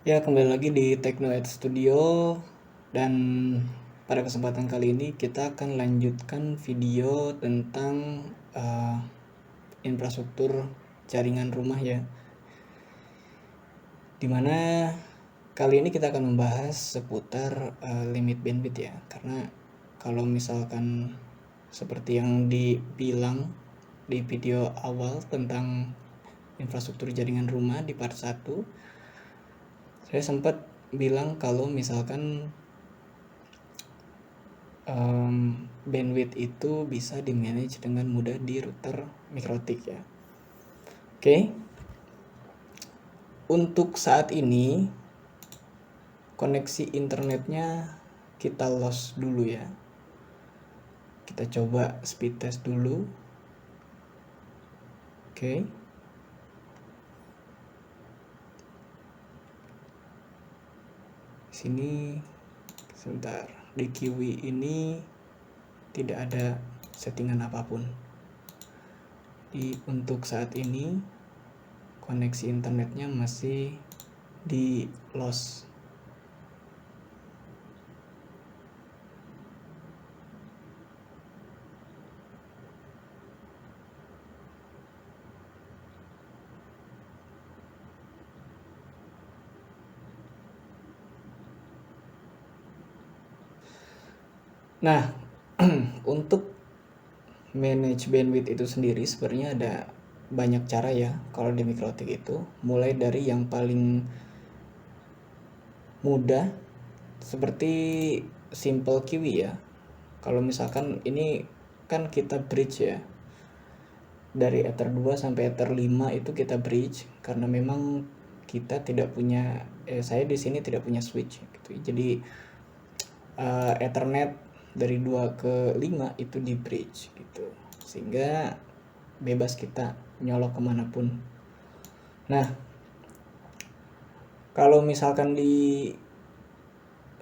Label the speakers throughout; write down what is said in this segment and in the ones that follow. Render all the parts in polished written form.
Speaker 1: Ya, kembali lagi di Tekno Ed Studio, dan pada kesempatan kali ini kita akan lanjutkan video tentang infrastruktur jaringan rumah ya. Dimana kali ini kita akan membahas seputar limit bandwidth ya. Karena kalau misalkan seperti yang dibilang di video awal tentang infrastruktur jaringan rumah di part 1, saya sempat bilang kalau misalkan bandwidth itu bisa di-manage dengan mudah di router mikrotik ya. Oke. Untuk saat ini koneksi internetnya kita lost dulu ya. Kita coba speed test dulu. Oke. Sini sebentar. Di Kiwi ini tidak ada settingan apapun. Untuk saat ini koneksi internetnya masih di loss. Nah, untuk manage bandwidth itu sendiri sebenarnya ada banyak cara ya kalau di mikrotik itu. Mulai dari yang paling mudah seperti simple QoE ya. Kalau misalkan ini kan kita bridge ya. Dari Ether 2 sampai Ether 5 itu kita bridge karena memang kita tidak punya saya di sini tidak punya switch gitu. Jadi Ethernet dari 2 ke 5 itu di bridge gitu. Sehingga bebas kita nyolok kemanapun. Nah, kalau misalkan di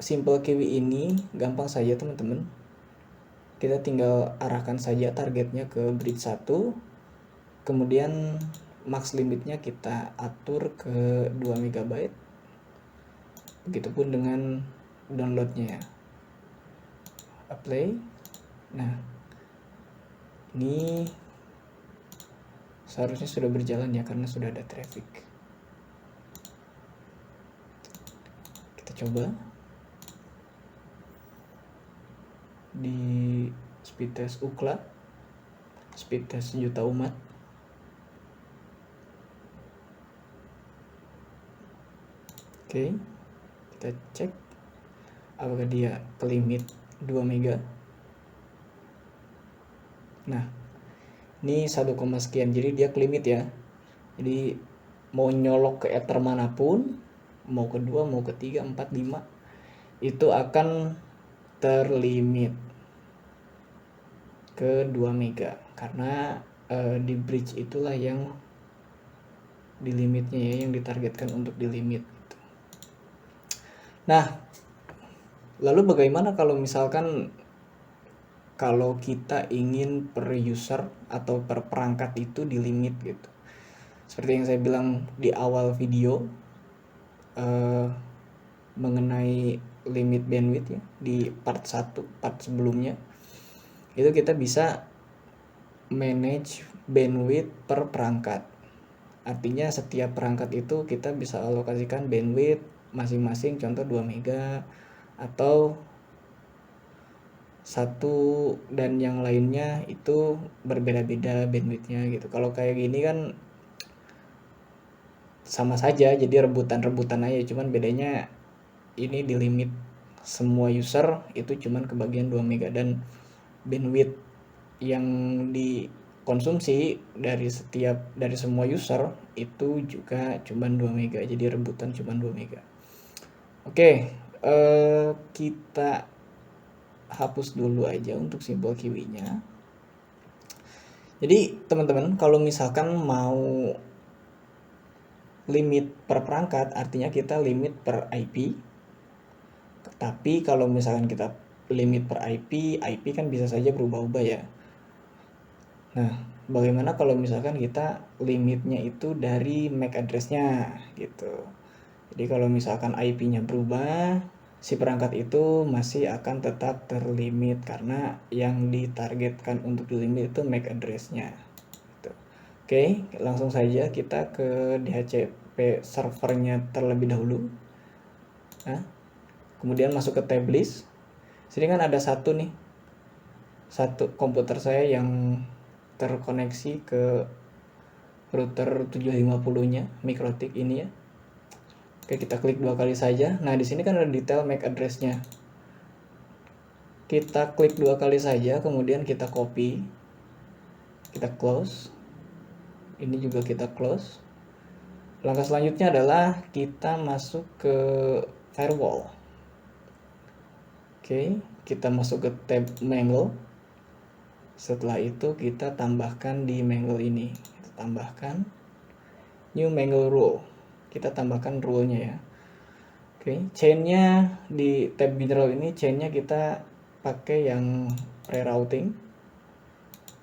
Speaker 1: simple QoE ini gampang saja teman-teman. Kita tinggal arahkan saja targetnya ke bridge 1. Kemudian max limitnya kita atur ke 2 MB. Begitupun dengan downloadnya ya. Apply. Nah, ini seharusnya sudah berjalan ya karena sudah ada traffic. Kita coba di speed test UCLA, speed test sejuta umat. Oke, kita cek apakah dia ke limit 2 mega. Nah, ini 1, sekian, jadi dia ke limit ya. Jadi mau nyolok ke ether manapun, mau ke 2, mau ke 3, 4, 5, itu akan terlimit ke 2 mega karena di bridge itulah yang di limitnya ya, yang ditargetkan untuk di limit gitu. Nah, lalu bagaimana kalau misalkan kalau kita ingin per user atau per perangkat itu di limit gitu. Seperti yang saya bilang di awal video mengenai limit bandwidth ya, di part 1, part sebelumnya, itu kita bisa manage bandwidth per perangkat. Artinya setiap perangkat itu kita bisa alokasikan bandwidth masing-masing, contoh 2 mega atau 1 dan yang lainnya itu berbeda-beda bandwidthnya gitu. Kalau kayak gini kan sama saja, jadi rebutan-rebutan aja, cuman bedanya ini di limit semua user itu cuman kebagian 2 mega, dan bandwidth yang dikonsumsi dari semua user itu juga cuman 2 mega, jadi rebutan cuman 2 mega. Oke, kita hapus dulu aja untuk simbol kiwinya. Jadi teman-teman, kalau misalkan mau limit per perangkat, artinya kita limit per IP. Tapi kalau misalkan kita limit per IP kan bisa saja berubah-ubah ya. Nah, bagaimana kalau misalkan kita limitnya itu dari MAC address-nya gitu. Jadi kalau misalkan IP-nya berubah, si perangkat itu masih akan tetap terlimit karena yang ditargetkan untuk dilimit itu MAC address-nya. Gitu. Oke, langsung saja kita ke DHCP servernya terlebih dahulu. Nah, kemudian masuk ke tab list. Sini kan ada satu komputer saya yang terkoneksi ke router 750-nya MikroTik ini ya. Oke, kita klik 2 kali saja. Nah, di sini kan ada detail MAC address-nya. Kita klik 2 kali saja, kemudian kita copy. Kita close. Ini juga kita close. Langkah selanjutnya adalah kita masuk ke firewall. Oke, kita masuk ke tab mangle. Setelah itu kita tambahkan di mangle ini. Kita tambahkan new mangle rule. Kita tambahkan rule-nya ya. Oke, chain-nya di tab general ini chain-nya kita pakai yang rerouting.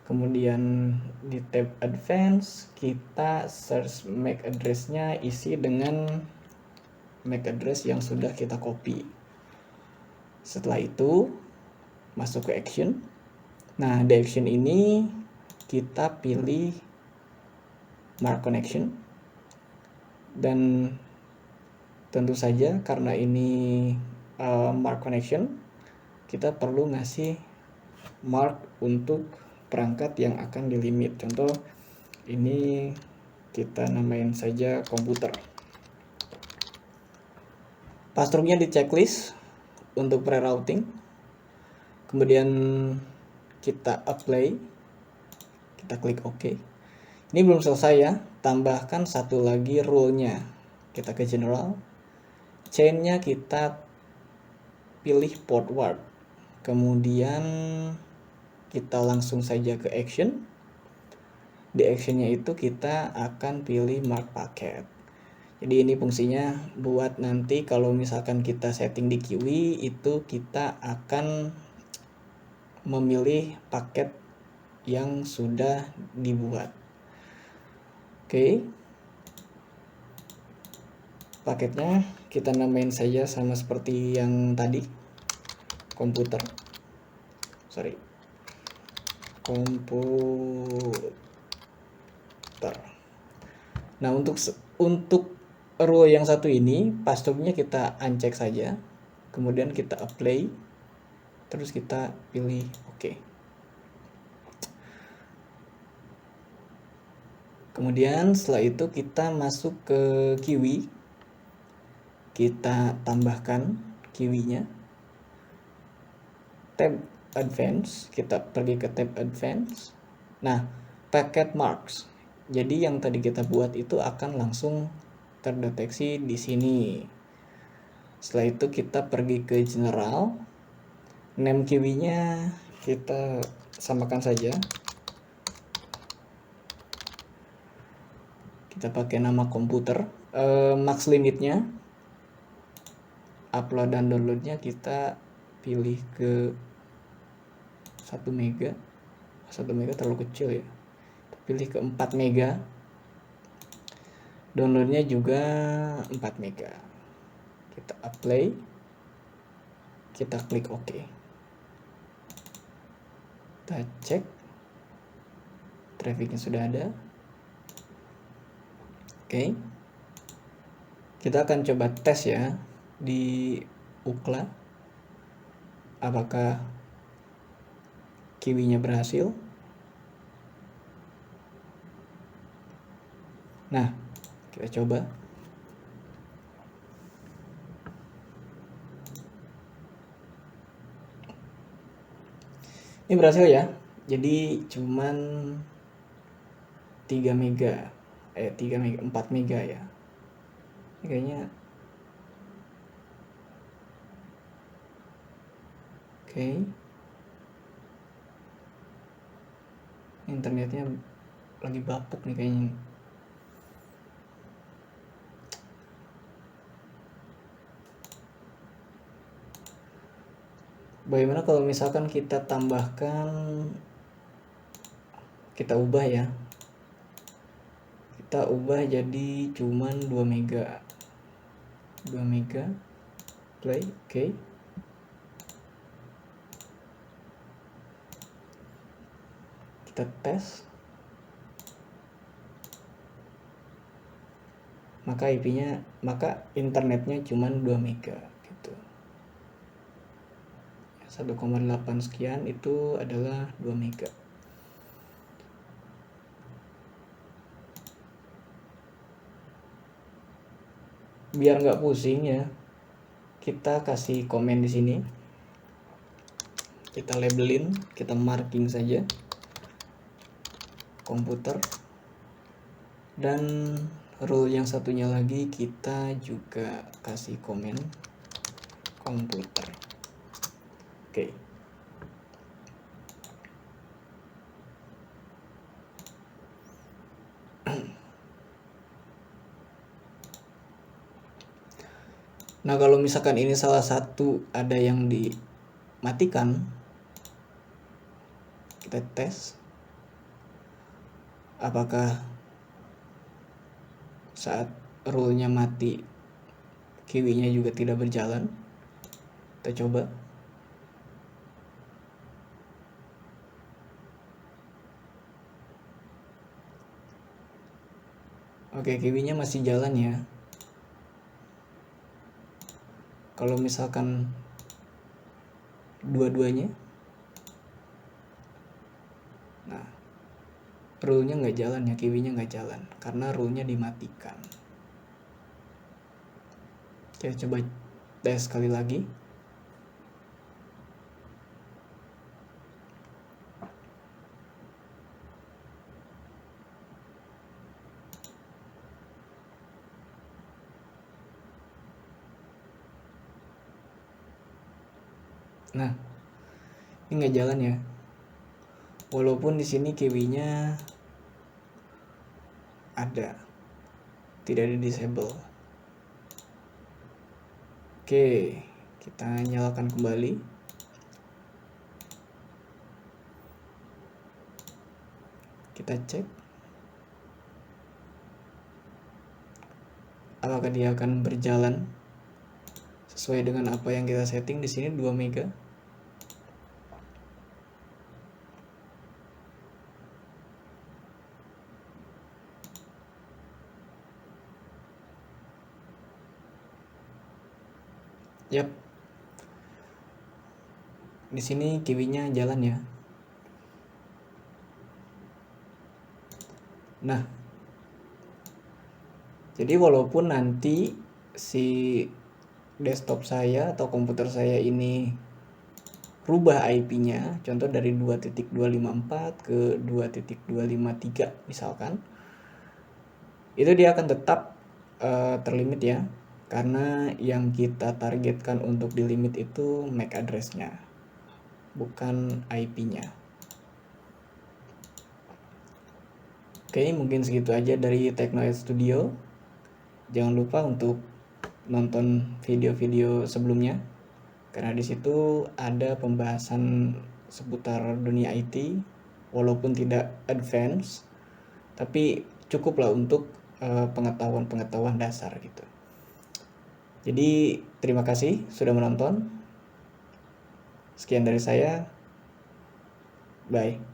Speaker 1: Kemudian di tab advance kita search MAC address-nya isi dengan MAC address yang sudah kita copy. Setelah itu masuk ke action. Nah, di action ini kita pilih mark connection. Dan tentu saja karena ini mark connection, kita perlu ngasih mark untuk perangkat yang akan dilimit. Contoh ini kita namain saja komputer. Passwordnya di checklist untuk pre-routing. Kemudian kita apply. Kita klik OK. Ini belum selesai ya. Tambahkan satu lagi rule-nya. Kita ke general. Chain-nya kita pilih forward. Kemudian kita langsung saja ke action. Di action-nya itu kita akan pilih mark packet. Jadi ini fungsinya buat nanti kalau misalkan kita setting di QI itu kita akan memilih paket yang sudah dibuat. Oke. Paketnya kita namain saja sama seperti yang tadi. Komputer. Nah, untuk row yang satu ini passwordnya kita uncheck saja. Kemudian kita apply. Terus kita pilih OK. Kemudian setelah itu kita masuk ke QI. Kita tambahkan QI-nya. Tab advance, kita pergi ke tab advance. Nah, packet marks. Jadi yang tadi kita buat itu akan langsung terdeteksi di sini. Setelah itu kita pergi ke general. Name QI-nya kita samakan saja. Kita pakai nama komputer. Max limitnya, upload dan downloadnya kita pilih ke 1 mega. 1 mega terlalu kecil ya. Pilih ke 4 mega. Downloadnya juga 4 mega. Kita apply. Kita klik OK. Kita cek. Trafficnya sudah ada. Oke. Kita akan coba tes ya di UCLA. Apakah QI-nya berhasil? Nah, kita coba. Ini berhasil ya. Jadi cuman 3 mega. 3 mega, 4 mega ya. Ini kayaknya oke. Internetnya lagi bapuk nih kayaknya. Bagaimana kalau misalkan kita tambahkan, kita ubah ya. Kita ubah jadi cuman 2 mega. 2 mega, play. Oke. Kita tes. Maka internetnya cuma 2 mega gitu. 1,8 sekian itu adalah 2 mega. Biar nggak pusing ya, kita kasih komen di sini. Kita labelin, kita marking saja komputer. Dan rule yang satunya lagi kita juga kasih komen komputer. Oke. Nah, kalau misalkan ini salah satu ada yang dimatikan, kita tes apakah saat rule-nya mati kiwinya juga tidak berjalan. Kita coba. Oke, kiwinya masih jalan ya. Kalau misalkan dua-duanya, nah rule-nya nggak jalan ya, kiwinya nggak jalan karena rule-nya dimatikan. Kita coba tes sekali lagi. Nah, ini nggak jalan ya. Walaupun di sini kiwinya ada, tidak ada disable. Oke, kita nyalakan kembali. Kita cek apakah dia akan berjalan sesuai dengan apa yang kita setting di sini 2 mega. Yap. Di sini kiwinya jalan ya. Nah, jadi walaupun nanti si desktop saya atau komputer saya ini rubah IP-nya, contoh dari 2.254 ke 2.253 misalkan, itu dia akan tetap terlimit ya, karena yang kita targetkan untuk di limit itu MAC address-nya, bukan IP-nya. Oke, mungkin segitu aja dari Teknoed Studio. Jangan lupa untuk nonton video-video sebelumnya, karena di situ ada pembahasan seputar dunia IT, walaupun tidak advance, tapi cukuplah untuk pengetahuan-pengetahuan dasar gitu. Jadi terima kasih sudah menonton. Sekian dari saya. Bye.